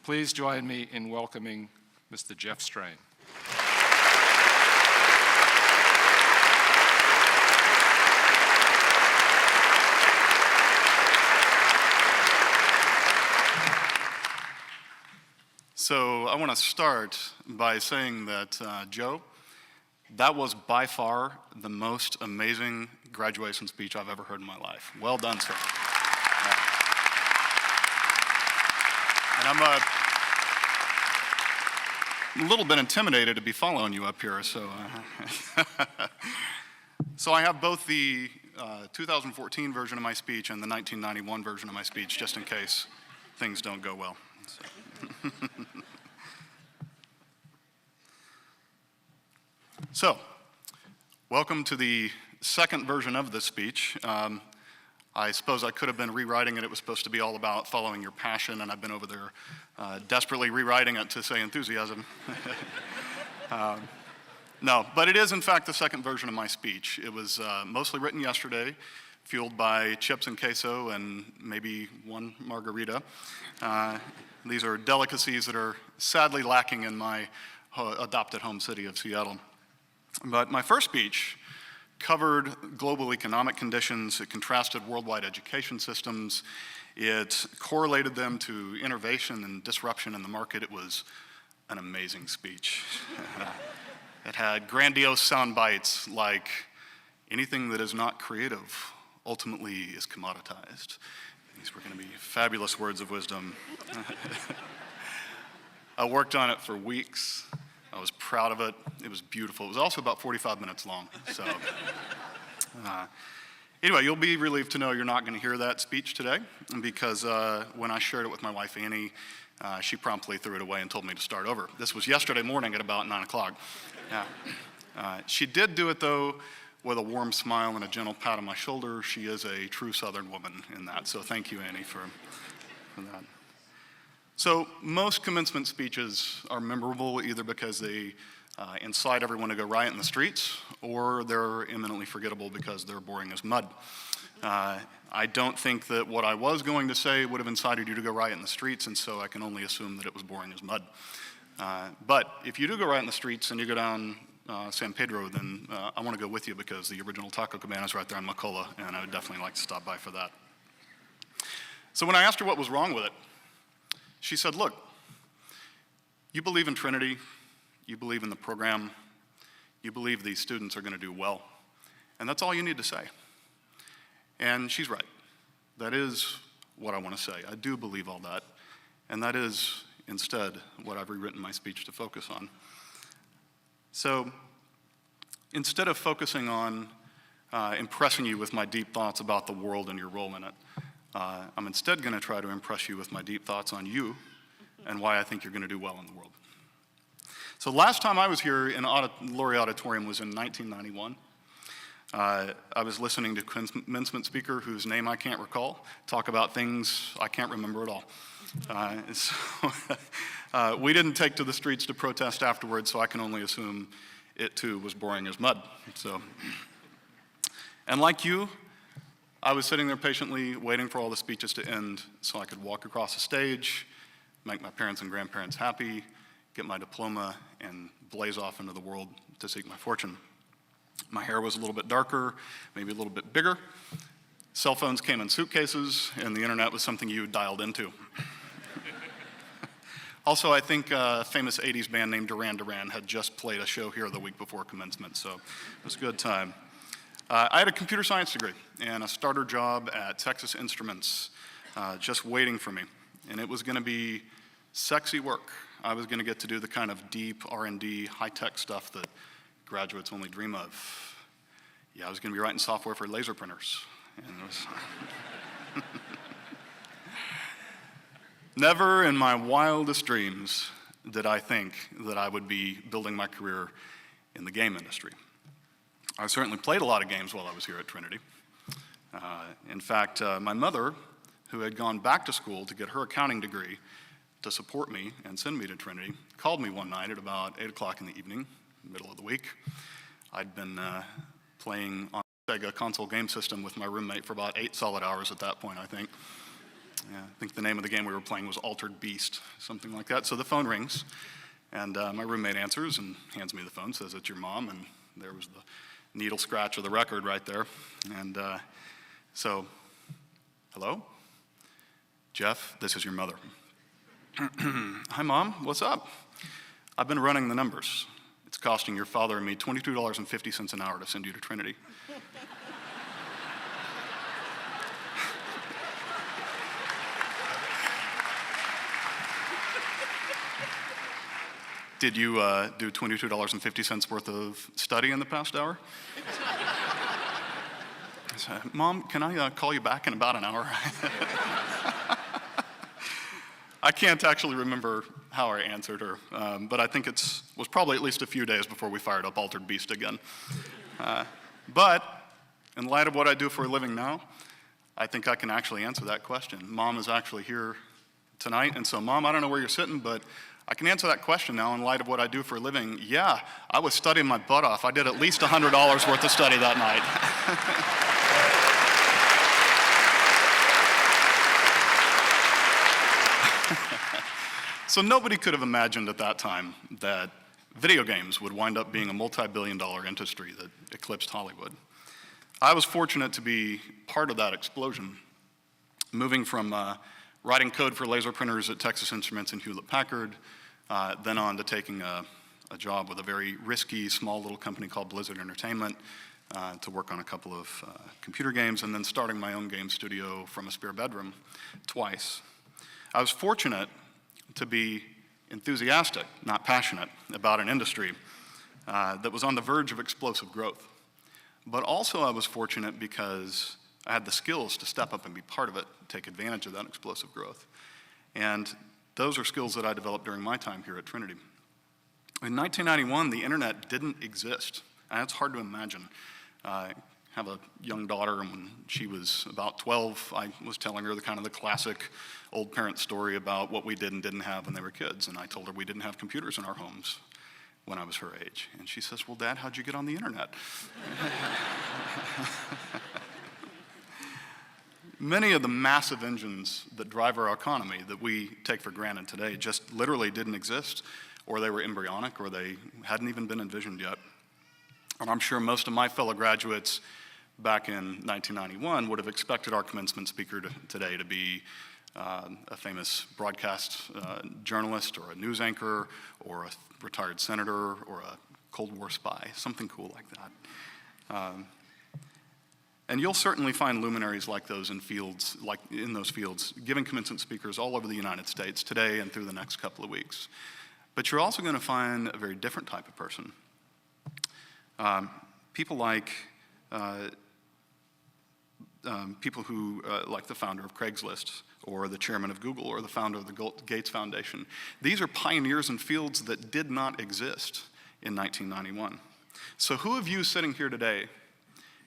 Please join me in welcoming Mr. Jeff Strain. So I want to start by saying that, Joe, that was by far the most amazing graduation speech I've ever heard in my life. Well done, sir. Yeah. And I'm a little bit intimidated to be following you up here, so. So I have both the 2014 version of my speech and the 1991 version of my speech, just in case things don't go well. So. So, welcome to the second version of this speech. I suppose I could have been rewriting it. It was supposed to be all about following your passion, and I've been over there desperately rewriting it to say enthusiasm. No, but it is in fact the second version of my speech. It was mostly written yesterday, fueled by chips and queso and maybe one margarita. These are delicacies that are sadly lacking in my adopted home city of Seattle. But my first speech covered global economic conditions. It contrasted worldwide education systems. It correlated them to innovation and disruption in the market. It was an amazing speech. It had grandiose sound bites like anything that is not creative ultimately is commoditized. These were going to be fabulous words of wisdom. I worked on it for weeks. I was proud of it. It was beautiful. It was also about 45 minutes long. So, anyway, you'll be relieved to know you're not going to hear that speech today because when I shared it with my wife, Annie, she promptly threw it away and told me to start over. This was yesterday morning at about 9 o'clock. She did do it, though, with a warm smile and a gentle pat on my shoulder. She is a true Southern woman in that, so thank you, Annie, for that. So most commencement speeches are memorable either because they incite everyone to go riot in the streets, or they're eminently forgettable because they're boring as mud. I don't think that what I was going to say would have incited you to go riot in the streets, and so I can only assume that it was boring as mud. But if you do go riot in the streets and you go down San Pedro, then I want to go with you because the original Taco Cabana is right there in McCullough, and I would definitely like to stop by for that. So when I asked her what was wrong with it, she said, look, you believe in Trinity, you believe in the program, you believe these students are going to do well, and that's all you need to say. And she's right. That is what I want to say. I do believe all that, and that is instead what I've rewritten my speech to focus on. So instead of focusing on impressing you with my deep thoughts about the world and your role in it, I'm instead going to try to impress you with my deep thoughts on you and why I think you're going to do well in the world. So last time I was here in Laurie Auditorium was in 1991. I was listening to a commencement speaker whose name I can't recall talk about things I can't remember at all. We didn't take to the streets to protest afterwards, so I can only assume it too was boring as mud. So, and like you, I was sitting there patiently waiting for all the speeches to end so I could walk across the stage, make my parents and grandparents happy, get my diploma, and blaze off into the world to seek my fortune. My hair was a little bit darker, maybe a little bit bigger. Cell phones came in suitcases, and the internet was something you dialed into. Also, I think a famous 80s band named Duran Duran had just played a show here the week before commencement, so it was a good time. I had a computer science degree and a starter job at Texas Instruments just waiting for me. And it was going to be sexy work. I was going to get to do the kind of deep R&D, high-tech stuff that graduates only dream of. Yeah, I was going to be writing software for laser printers. And it was Never in my wildest dreams did I think that I would be building my career in the game industry. I certainly played a lot of games while I was here at Trinity. In fact, my mother, who had gone back to school to get her accounting degree to support me and send me to Trinity, called me one night at about 8 o'clock in the evening, middle of the week. I'd been playing on a Sega console game system with my roommate for about 8 solid hours at that point, I think. Yeah, I think the name of the game we were playing was Altered Beast, something like that. So the phone rings, and my roommate answers and hands me the phone, says, "It's your mom," and there was the needle scratch of the record right there. And so, "Hello? Jeff, this is your mother." "Hi, Mom, what's up?" "I've been running the numbers. It's costing your father and me $22.50 an hour to send you to Trinity." "Did you do $22.50 worth of study in the past hour?" I said, "Mom, can I call you back in about an hour?" I can't actually remember how I answered her, but I think it was probably at least a few days before we fired up Altered Beast again. But in light of what I do for a living now, I think I can actually answer that question. Mom is actually here tonight, and so Mom, I don't know where you're sitting, but I can answer that question now in light of what I do for a living. Yeah, I was studying my butt off. I did at least $100 worth of study that night. So nobody could have imagined at that time that video games would wind up being a multi-billion-dollar industry that eclipsed Hollywood. I was fortunate to be part of that explosion, moving from writing code for laser printers at Texas Instruments and Hewlett-Packard, then on to taking a job with a very risky, small little company called Blizzard Entertainment to work on a couple of computer games, and then starting my own game studio from a spare bedroom twice. I was fortunate to be enthusiastic, not passionate, about an industry that was on the verge of explosive growth. But also I was fortunate because I had the skills to step up and be part of it, take advantage of that explosive growth. And those are skills that I developed during my time here at Trinity. In 1991, the internet didn't exist, and it's hard to imagine. I have a young daughter, and when she was about 12, I was telling her the classic old parent story about what we did and didn't have when they were kids, and I told her we didn't have computers in our homes when I was her age. And she says, "Well, Dad, how'd you get on the internet?" Many of the massive engines that drive our economy that we take for granted today just literally didn't exist, or they were embryonic, or they hadn't even been envisioned yet. And I'm sure most of my fellow graduates back in 1991 would have expected our commencement speaker today to be a famous broadcast journalist, or a news anchor, or a retired senator, or a Cold War spy, something cool like that. And you'll certainly find luminaries like those in those fields, giving commencement speakers all over the United States today and through the next couple of weeks. But you're also going to find a very different type of person. People like people who, like the founder of Craigslist, or the chairman of Google, or the founder of the Gates Foundation. These are pioneers in fields that did not exist in 1991. So who of you sitting here today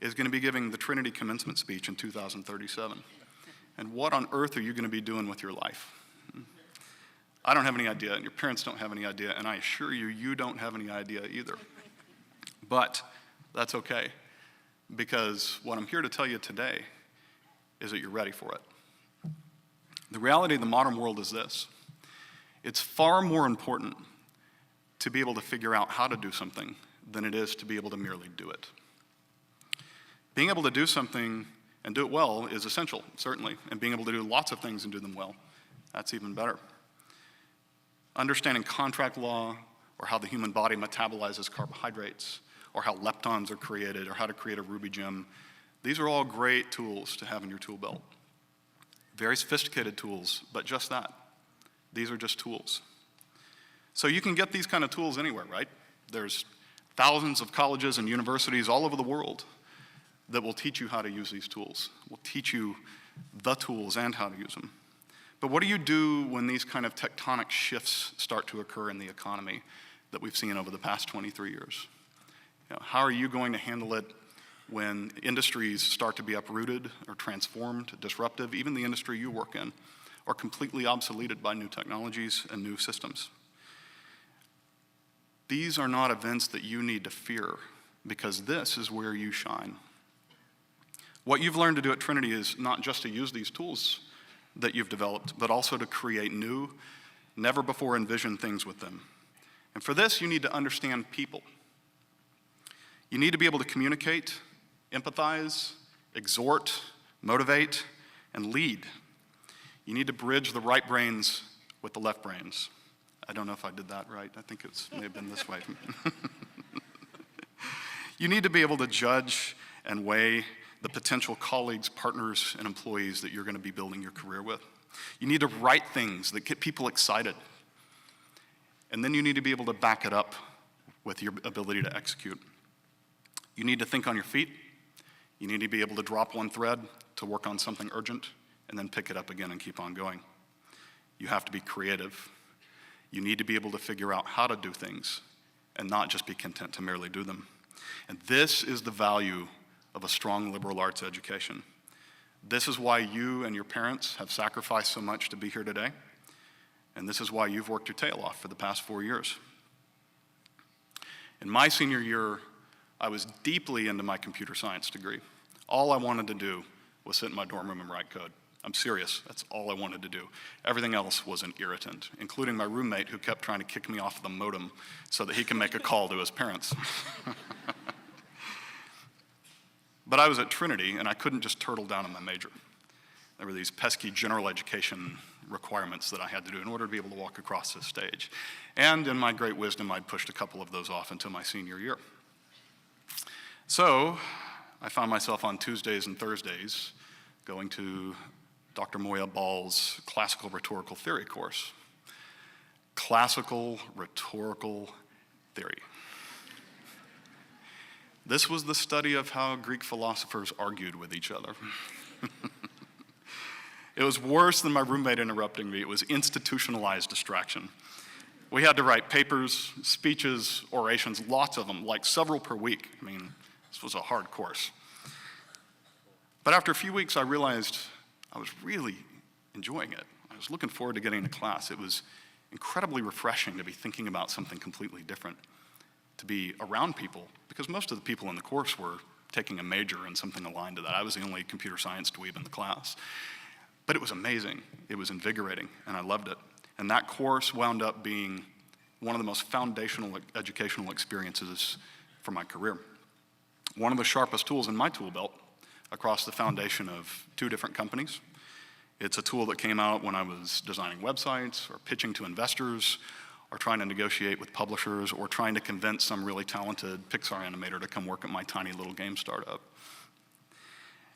is going to be giving the Trinity commencement speech in 2037? And what on earth are you going to be doing with your life? I don't have any idea, and your parents don't have any idea, and I assure you, you don't have any idea either. But that's okay, because what I'm here to tell you today is that you're ready for it. The reality of the modern world is this: it's far more important to be able to figure out how to do something than it is to be able to merely do it. Being able to do something and do it well is essential, certainly, and being able to do lots of things and do them well, that's even better. Understanding contract law, or how the human body metabolizes carbohydrates, or how leptons are created, or how to create a ruby gem, these are all great tools to have in your tool belt. Very sophisticated tools, but just that. These are just tools. So you can get these kind of tools anywhere, right? There's thousands of colleges and universities all over the world that will teach you how to use these tools, will teach you the tools and how to use them. But what do you do when these kind of tectonic shifts start to occur in the economy that we've seen over the past 23 years? How are you going to handle it when industries start to be uprooted or transformed, disruptive, even the industry you work in, or completely obsoleted by new technologies and new systems? These are not events that you need to fear, because this is where you shine. What you've learned to do at Trinity is not just to use these tools that you've developed, but also to create new, never before envisioned things with them. And for this, you need to understand people. You need to be able to communicate, empathize, exhort, motivate, and lead. You need to bridge the right brains with the left brains. I don't know if I did that right. I think it may have been this way. You need to be able to judge and weigh the potential colleagues, partners, and employees that you're going to be building your career with. You need to write things that get people excited. And then you need to be able to back it up with your ability to execute. You need to think on your feet. You need to be able to drop one thread to work on something urgent and then pick it up again and keep on going. You have to be creative. You need to be able to figure out how to do things and not just be content to merely do them. And this is the value of a strong liberal arts education. This is why you and your parents have sacrificed so much to be here today. And this is why you've worked your tail off for the past 4 years. In my senior year, I was deeply into my computer science degree. All I wanted to do was sit in my dorm room and write code. I'm serious, that's all I wanted to do. Everything else was an irritant, including my roommate who kept trying to kick me off the modem so that he can make a call to his parents. But I was at Trinity, and I couldn't just turtle down on my major. There were these pesky general education requirements that I had to do in order to be able to walk across this stage. And in my great wisdom, I'd pushed a couple of those off until my senior year. So I found myself on Tuesdays and Thursdays going to Dr. Moya Ball's classical rhetorical theory course. Classical rhetorical theory. This was the study of how Greek philosophers argued with each other. It was worse than my roommate interrupting me. It was institutionalized distraction. We had to write papers, speeches, orations, lots of them, like several per week. I mean, this was a hard course. But after a few weeks, I realized I was really enjoying it. I was looking forward to getting to class. It was incredibly refreshing to be thinking about something completely different, to be around people, because most of the people in the course were taking a major in something aligned to that. I was the only computer science dweeb in the class. But it was amazing. It was invigorating, and I loved it. And that course wound up being one of the most foundational educational experiences for my career. One of the sharpest tools in my tool belt across the foundation of 2 different companies. It's a tool that came out when I was designing websites or pitching to investors or trying to negotiate with publishers or trying to convince some really talented Pixar animator to come work at my tiny little game startup.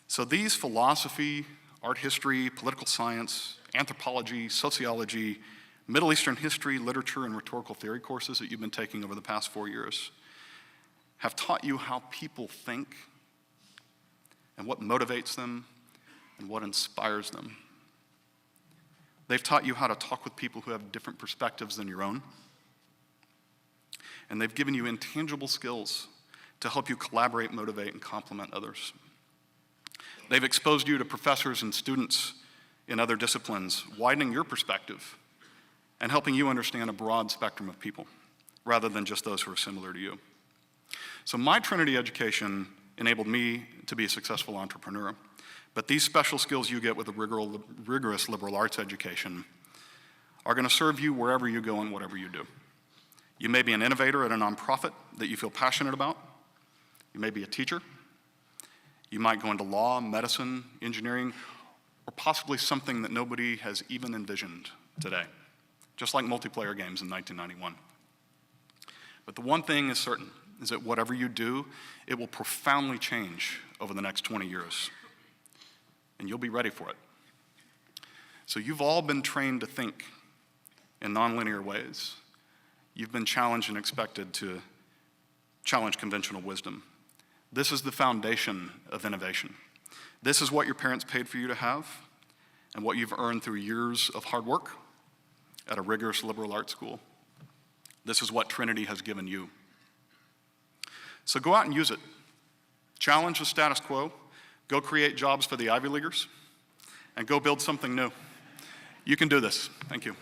So these philosophy, art history, political science, anthropology, sociology, Middle Eastern history, literature, and rhetorical theory courses that you've been taking over the past 4 years have taught you how people think and what motivates them and what inspires them. They've taught you how to talk with people who have different perspectives than your own. And they've given you intangible skills to help you collaborate, motivate, and complement others. They've exposed you to professors and students in other disciplines, widening your perspective and helping you understand a broad spectrum of people, rather than just those who are similar to you. So my Trinity education enabled me to be a successful entrepreneur. But these special skills you get with a rigorous liberal arts education are going to serve you wherever you go and whatever you do. You may be an innovator at a nonprofit that you feel passionate about. You may be a teacher. You might go into law, medicine, engineering, or possibly something that nobody has even envisioned today, just like multiplayer games in 1991. But the one thing is certain, is that whatever you do, it will profoundly change over the next 20 years. And you'll be ready for it. So you've all been trained to think in nonlinear ways. You've been challenged and expected to challenge conventional wisdom. This is the foundation of innovation. This is what your parents paid for you to have and what you've earned through years of hard work at a rigorous liberal arts school. This is what Trinity has given you. So go out and use it. Challenge the status quo. Go create jobs for the Ivy Leaguers, and go build something new. You can do this. Thank you.